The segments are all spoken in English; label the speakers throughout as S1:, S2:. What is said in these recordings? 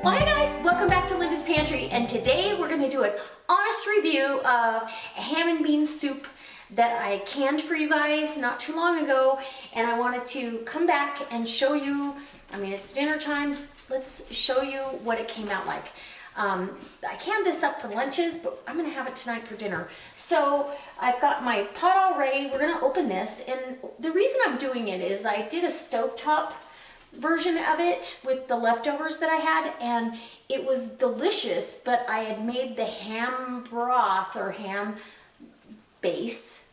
S1: Well, hey guys, welcome back to Linda's Pantry, and today we're going to do an honest review of a ham and bean soup that I canned for you guys not too long ago, and I wanted to come back and show you. I mean, it's dinner time. Let's show you what it came out like. I canned this up for lunches, but I'm going to have it tonight for dinner. So I've got my pot all ready. We're going to open this, and the reason I'm doing it is I did a stovetop version of it with the leftovers that I had, and it was delicious, but I had made the ham broth or ham base,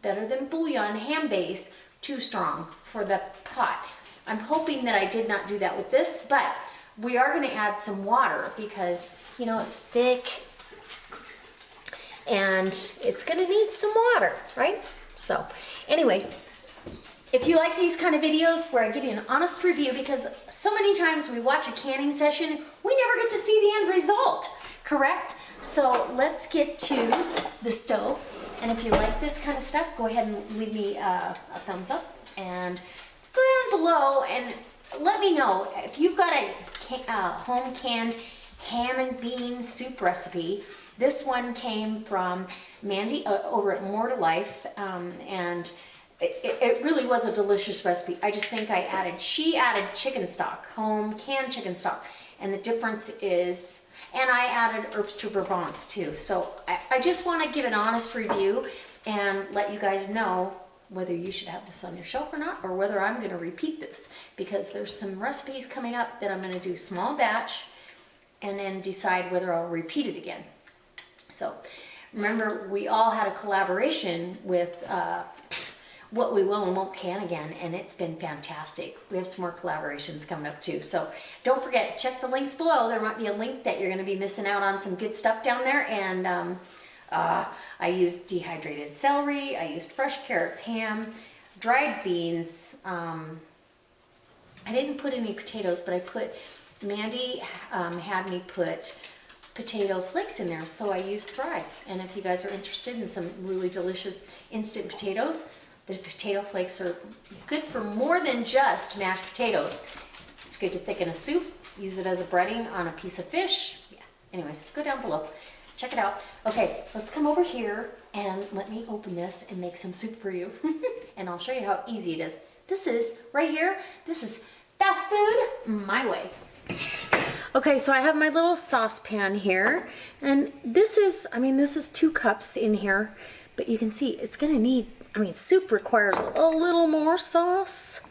S1: better than bouillon, ham base, too strong for the pot. I'm hoping that I did not do that with this, but we are going to add some water because, you know, it's thick and it's going to need some water, right? So anyway, if you like these kind of videos where I give you an honest review, because so many times we watch a canning session, we never get to see the end result, correct? So let's get to the stove. And if you like this kind of stuff, go ahead and leave me a thumbs up and go down below and let me know if you've got a home canned ham and bean soup recipe. This one came from Mandy over at More to Life, and it really was a delicious recipe. I just think she added chicken stock, home canned chicken stock, and the difference is, and I added herbs to Provence too. So I just want to give an honest review and let you guys know whether you should have this on your shelf or not, or whether I'm going to repeat this, because there's some recipes coming up that I'm going to do small batch and then decide whether I'll repeat it again. So remember, we all had a collaboration with what we will and won't can again, and it's been fantastic. We have some more collaborations coming up too. So don't forget, check the links below. There might be a link that you're going to be missing out on some good stuff down there. And I used dehydrated celery, I used fresh carrots, ham, dried beans. I didn't put any potatoes, but Mandy had me put potato flakes in there, so I used Thrive. And if you guys are interested in some really delicious instant potatoes, the potato flakes are good for more than just mashed potatoes. It's good to thicken a soup, use it as a breading on a piece of fish. Yeah, anyways, go down below. Check it out. Okay, let's come over here and let me open this and make some soup for you. And I'll show you how easy it is. This is, right here, this is fast food my way. Okay, so I have my little saucepan here, and this is 2 cups in here, but you can see it's gonna need, soup requires a little more sauce.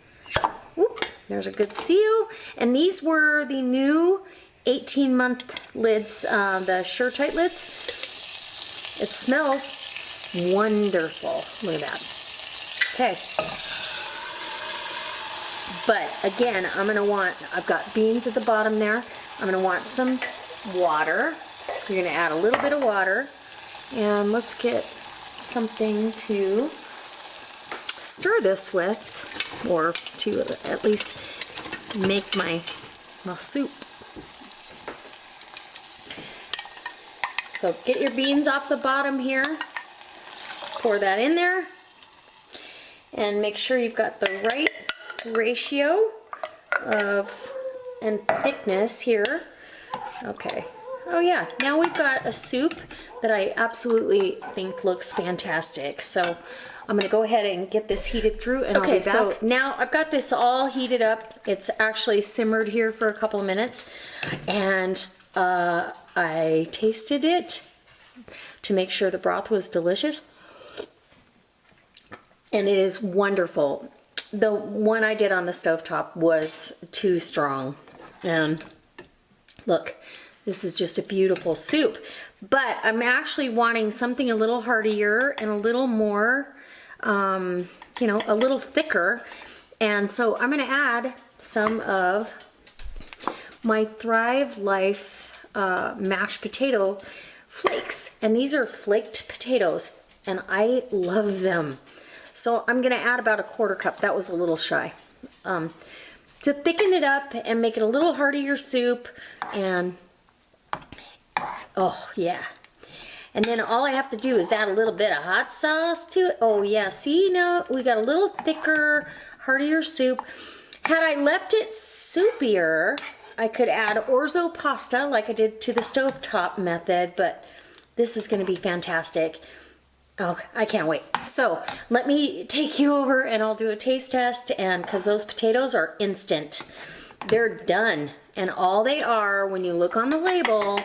S1: Whoop, there's a good seal. And these were the new 18-month lids, the Sure-Tight lids. It smells wonderful. Look at that. Okay. But again, I've got beans at the bottom there. I'm gonna want some water. You're gonna add a little bit of water. And let's get something to stir this with, or to at least make my soup. So get your beans off the bottom here, pour that in there, and make sure you've got the right ratio and thickness here. Okay. Oh yeah, now we've got a soup that I absolutely think looks fantastic. So I'm gonna go ahead and get this heated through, and I'll be back. So now I've got this all heated up. It's actually simmered here for a couple of minutes, and I tasted it to make sure the broth was delicious, and it is wonderful. The one I did on the stovetop was too strong, and look, this is just a beautiful soup. But I'm actually wanting something a little heartier and a little more, a little thicker. And so I'm going to add some of my Thrive Life mashed potato flakes. And these are flaked potatoes, and I love them. So I'm going to add about a 1/4 cup. That was a little shy. To thicken it up and make it a little heartier soup. And oh yeah. And then all I have to do is add a little bit of hot sauce to it. Oh yeah, see, now we got a little thicker, heartier soup. Had I left it soupier, I could add orzo pasta like I did to the stovetop method, but this is gonna be fantastic. Oh, I can't wait. So let me take you over and I'll do a taste test, and because those potatoes are instant. They're done. And all they are, when you look on the label,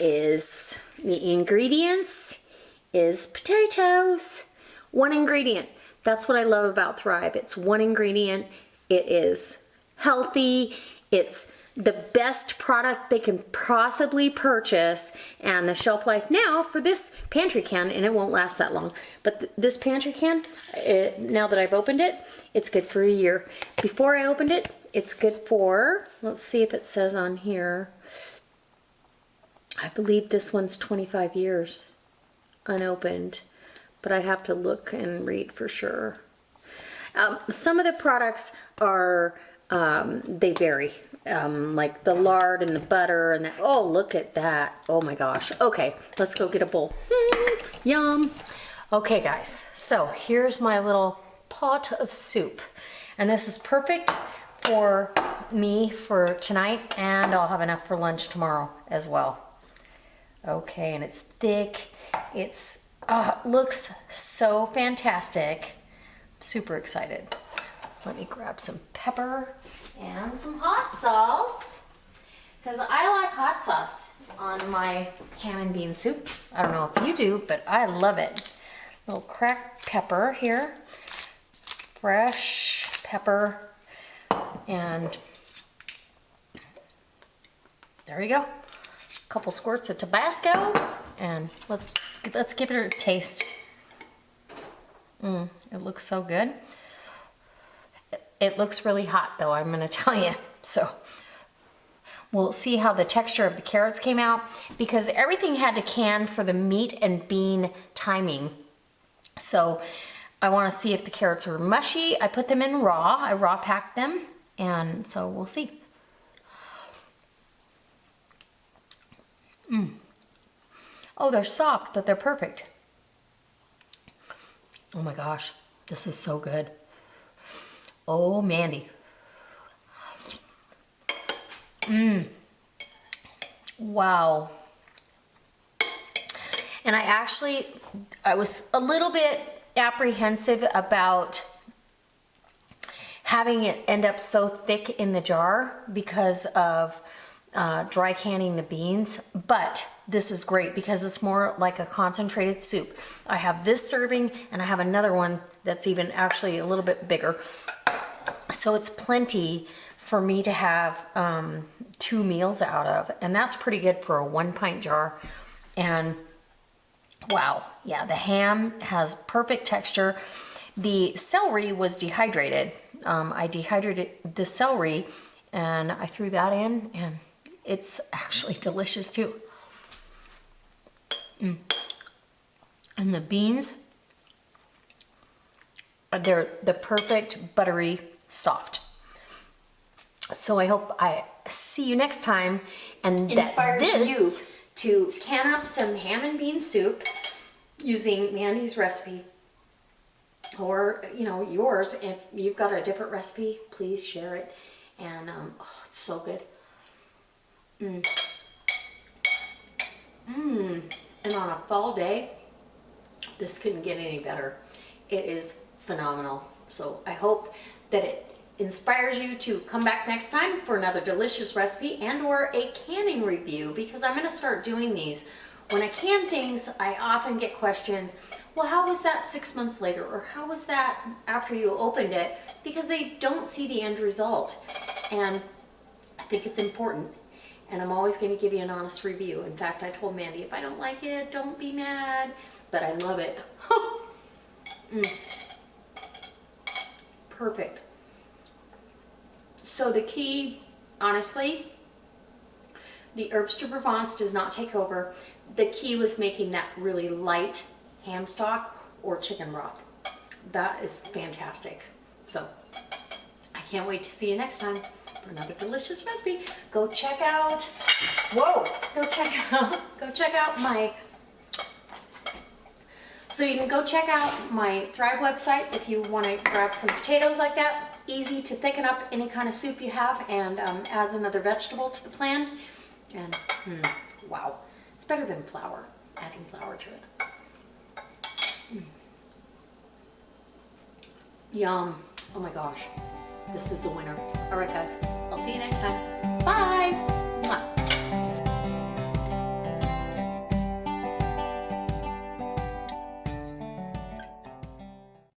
S1: is the ingredients is potatoes. One ingredient. That's what I love about Thrive. It's one ingredient. It is healthy. It's the best product they can possibly purchase, and the shelf life now for this pantry can, and it won't last that long, but this pantry can, now that I've opened it, it's good for a year. Before I opened it, it's good for, let's see if it says on here, I believe this one's 25 years unopened, but I'd have to look and read for sure. Some of the products are, they vary. Like the lard and the butter and that. Oh, look at that. Oh my gosh. Okay, let's go get a bowl. Yum. Okay guys, so here's my little pot of soup. And this is perfect for me for tonight, and I'll have enough for lunch tomorrow as well. Okay, and it's thick. It's, looks so fantastic. Super excited. Let me grab some pepper and some hot sauce, because I like hot sauce on my ham and bean soup. I don't know if you do, but I love it. Little cracked pepper here, fresh pepper, and there we go. A couple squirts of Tabasco, and let's give it a taste. It looks so good. It looks really hot though, I'm gonna tell you. So we'll see how the texture of the carrots came out, because everything had to can for the meat and bean timing. So I wanna see if the carrots are mushy. I put them in raw, I raw packed them, and so we'll see. Oh, they're soft, but they're perfect. Oh my gosh, this is so good. Oh, Mandy. Wow. And I was a little bit apprehensive about having it end up so thick in the jar because of dry canning the beans, but this is great because it's more like a concentrated soup. I have this serving and I have another one that's even actually a little bit bigger. So it's plenty for me to have 2 meals out of, and that's pretty good for a 1 pint jar. And wow, yeah, the ham has perfect texture. The celery was dehydrated. I dehydrated the celery and I threw that in, and it's actually delicious too. And the beans, they're the perfect buttery soft. So I hope I see you next time, and inspires you to can up some ham and bean soup using Mandy's recipe, or yours. If you've got a different recipe, please share it. And oh, it's so good. And on a fall day, this couldn't get any better. It is phenomenal. So I hope that it inspires you to come back next time for another delicious recipe and or a canning review, because I'm going to start doing these. When I can things, I often get questions, well, how was that 6 months later? Or how was that after you opened it? Because they don't see the end result. And I think it's important. And I'm always going to give you an honest review. In fact, I told Mandy, if I don't like it, don't be mad. But I love it. Perfect. So the key, honestly, the herbs de Provence does not take over. The key was making that really light ham stock or chicken broth. That is fantastic. So I can't wait to see you next time for another delicious recipe. Go check out, go check out my, so you can go check out my Thrive website if you want to grab some potatoes like that. easy to thicken up any kind of soup you have, and adds another vegetable to the plan. And wow, it's better than flour, adding flour to it. Yum. Oh my gosh, this is a winner. All right guys, I'll see you next time. Bye.